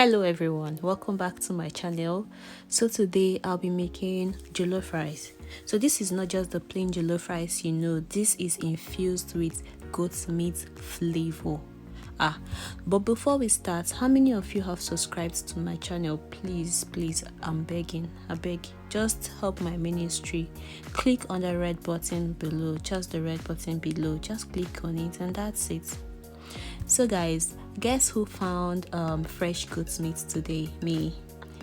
Hello everyone, welcome back to my channel. So today I'll be making jollof rice. So this is not just the plain jollof rice, this is infused with goat meat flavor. But before we start, how many of you have subscribed to my channel? Please, I'm begging, I beg, just help my ministry. Click on the red button below, just the red button below, just click on it and that's it. So guys, guess who found fresh goat meat today? Me.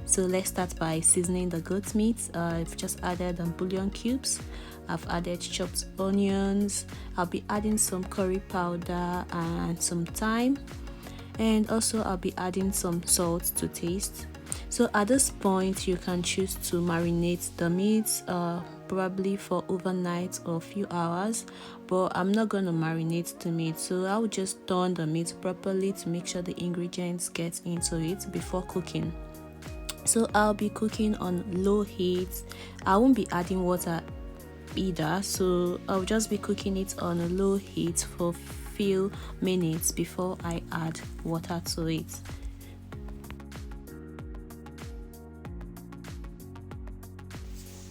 So let's start by seasoning the goat meat. I've just added bouillon cubes. I've added chopped onions. I'll be adding some curry powder and some thyme, and also I'll be adding some salt to taste. So at this point you can choose to marinate the meat probably for overnight or a few hours, but I'm not going to marinate the meat, so I will just turn the meat properly to make sure the ingredients get into it before cooking. So I'll be cooking on low heat. I won't be adding water either, so I'll just be cooking it on a low heat for few minutes before I add water to it.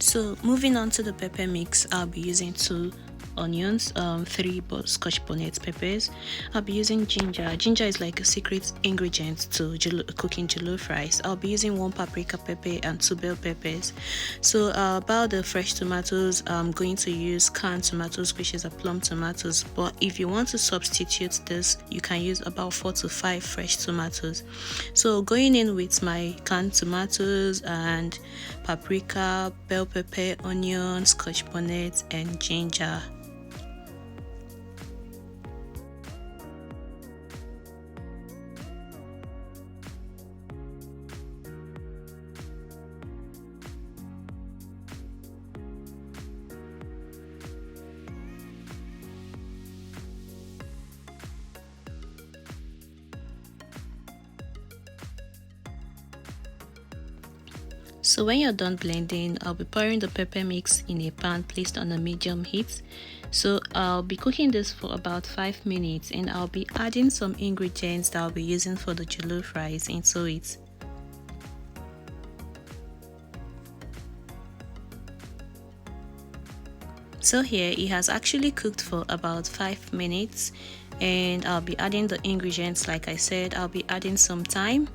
So moving on to the pepper mix, I'll be using 2 onions, 3 scotch bonnet peppers. I'll be using ginger. Ginger is like a secret ingredient to cooking jollof rice. I'll be using 1 paprika pepper and 2 bell peppers. So about the fresh tomatoes, I'm going to use canned tomatoes, which is a plum tomatoes, but if you want to substitute this, you can use about 4 to 5 fresh tomatoes. So going in with my canned tomatoes and paprika, bell pepper, onion, scotch bonnet and ginger. So when you're done blending, I'll be pouring the pepper mix in a pan placed on a medium heat. So I'll be cooking this for about 5 minutes, and I'll be adding some ingredients that I'll be using for the jollof rice into it. So here it has actually cooked for about 5 minutes, and I'll be adding the ingredients. Like I said, I'll be adding some thyme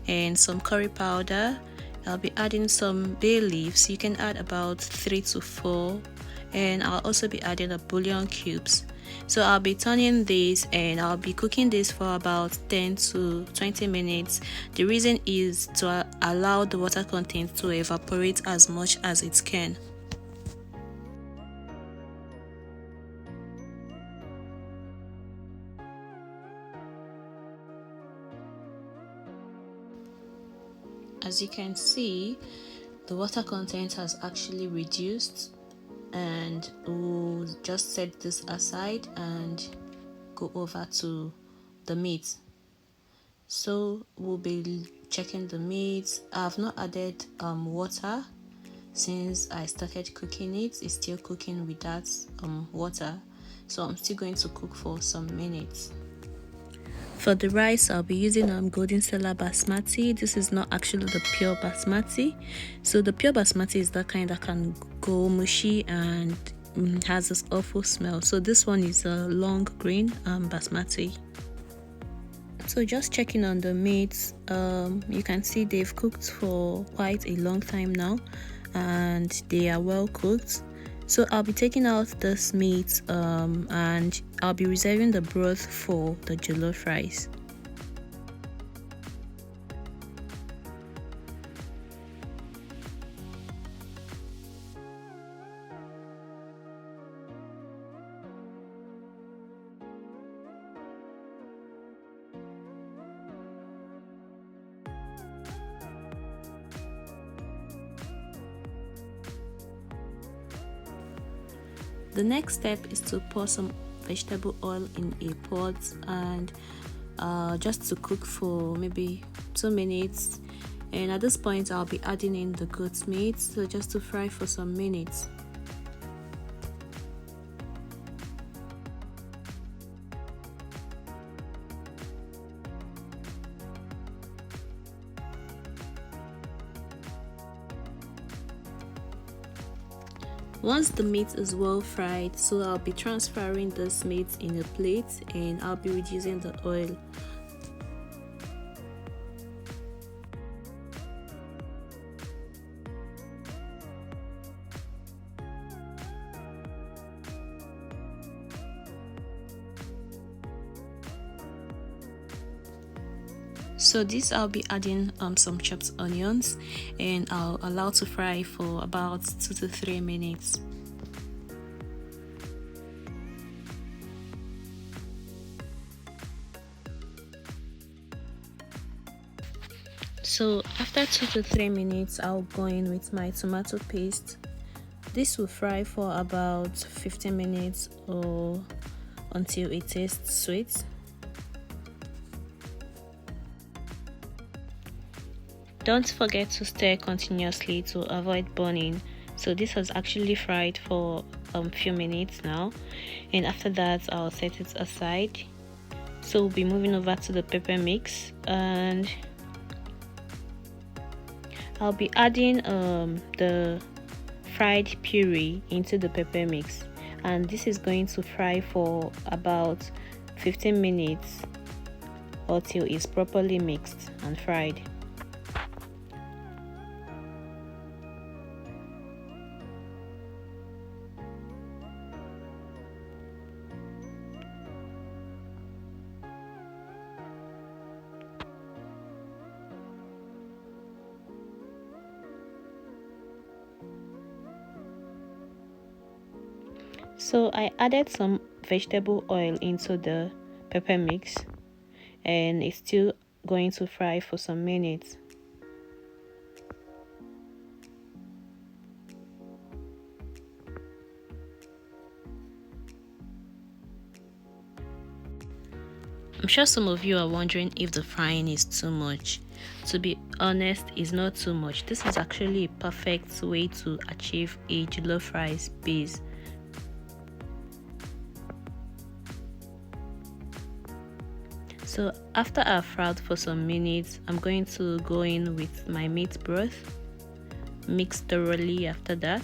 and some curry powder. I'll be adding some bay leaves. You can add about 3 to 4, and I'll also be adding the bouillon cubes. So I'll be turning this and I'll be cooking this for about 10 to 20 minutes. The reason is to allow the water content to evaporate as much as it can. As you can see, the water content has actually reduced, and we'll just set this aside and go over to the meat. So we'll be checking the meat. I've not added water since I started cooking it. It's still cooking without water, so I'm still going to cook for some minutes. For the rice, I'll be using golden Stella basmati. This is not actually the pure basmati. So the pure basmati is that kind that can go mushy and has this awful smell. So this one is a long grain basmati. So just checking on the meats, you can see they've cooked for quite a long time now, and they are well cooked. So I'll be taking out this meat and I'll be reserving the broth for the jollof rice. The next step is to pour some vegetable oil in a pot and just to cook for maybe 2 minutes. And at this point I'll be adding in the goat meat, so just to fry for some minutes. Once the meat is well fried, so I'll be transferring this meat in a plate and I'll be reducing the oil. So this I'll be adding some chopped onions and I'll allow to fry for about 2 to 3 minutes. So after 2 to 3 minutes, I'll go in with my tomato paste. This will fry for about 15 minutes or until it tastes sweet. Don't forget to stir continuously to avoid burning. So this has actually fried for a few minutes now, and after that I'll set it aside. So we'll be moving over to the pepper mix, and I'll be adding the fried puree into the pepper mix, and this is going to fry for about 15 minutes until it's properly mixed and fried. So I added some vegetable oil into the pepper mix, and it's still going to fry for some minutes. I'm sure some of you are wondering if the frying is too much. To be honest, it's not too much. This is actually a perfect way to achieve a jollof rice base. So after I've fried for some minutes, I'm going to go in with my meat broth, mix thoroughly after that.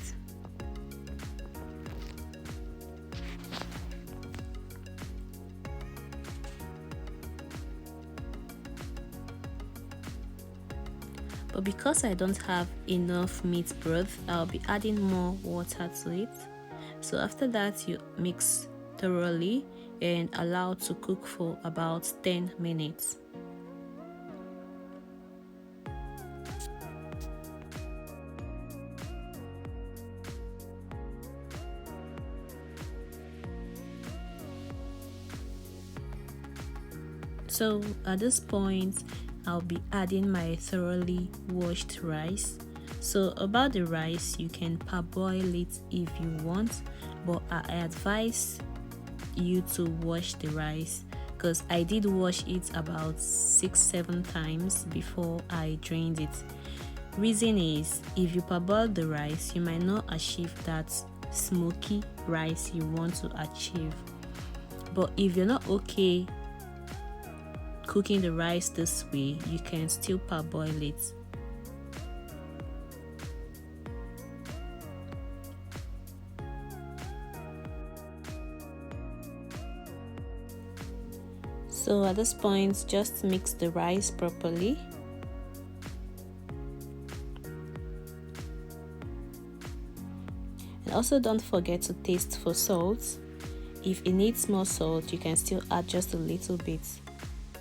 But because I don't have enough meat broth, I'll be adding more water to it. So after that, you mix thoroughly and allow to cook for about 10 minutes. So at this point, I'll be adding my thoroughly washed rice. So about the rice, you can parboil it if you want, but I advise you to wash the rice, because I did wash it about 6-7 times before I drained it. Reason is, if you parboil the rice, you might not achieve that smoky rice you want to achieve. But if you're not okay cooking the rice this way, you can still parboil it. So at this point, just mix the rice properly. And also don't forget to taste for salt. If it needs more salt, you can still add just a little bit.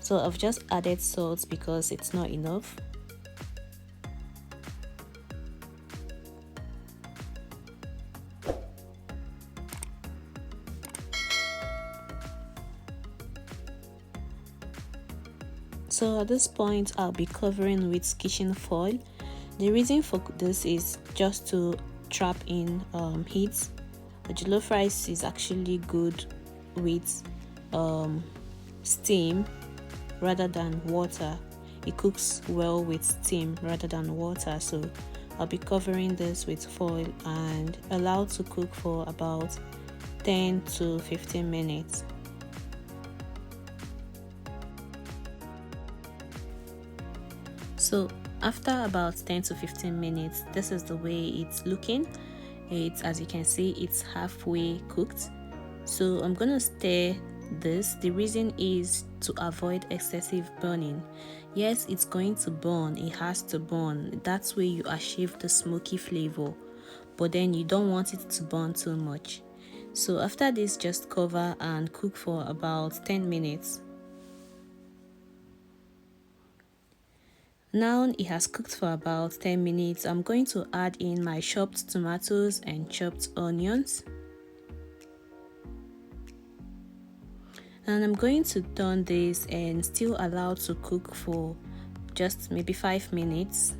So I've just added salt because it's not enough. So at this point, I'll be covering with kitchen foil. The reason for this is just to trap in heat. The jollof rice is actually good with steam rather than water. It cooks well with steam rather than water. So I'll be covering this with foil and allow to cook for about 10 to 15 minutes. So after about 10 to 15 minutes, this is the way it's looking, It's, as you can see, it's halfway cooked. So I'm gonna stir this. The reason is to avoid excessive burning. Yes, it's going to burn, it has to burn. That's where you achieve the smoky flavor, but then you don't want it to burn too much. So after this, just cover and cook for about 10 minutes. Now it has cooked for about 10 minutes. I'm going to add in my chopped tomatoes and chopped onions. And I'm going to turn this and still allow to cook for just maybe 5 minutes.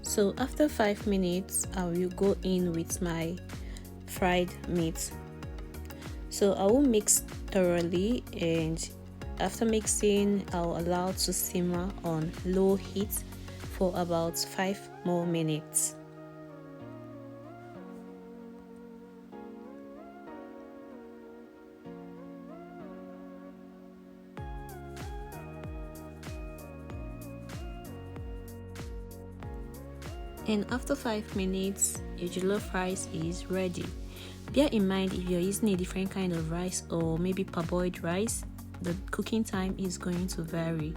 So after 5 minutes, I will go in with my fried meat. So I will mix thoroughly, and after mixing, I'll allow to simmer on low heat for about 5 more minutes. And after 5 minutes, your jollof rice is ready. Bear in mind, if you're using a different kind of rice or maybe parboiled rice, the cooking time is going to vary.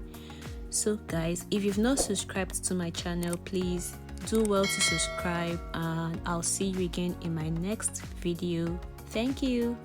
So guys, if you've not subscribed to my channel, please do well to subscribe, and I'll see you again in my next video. Thank you.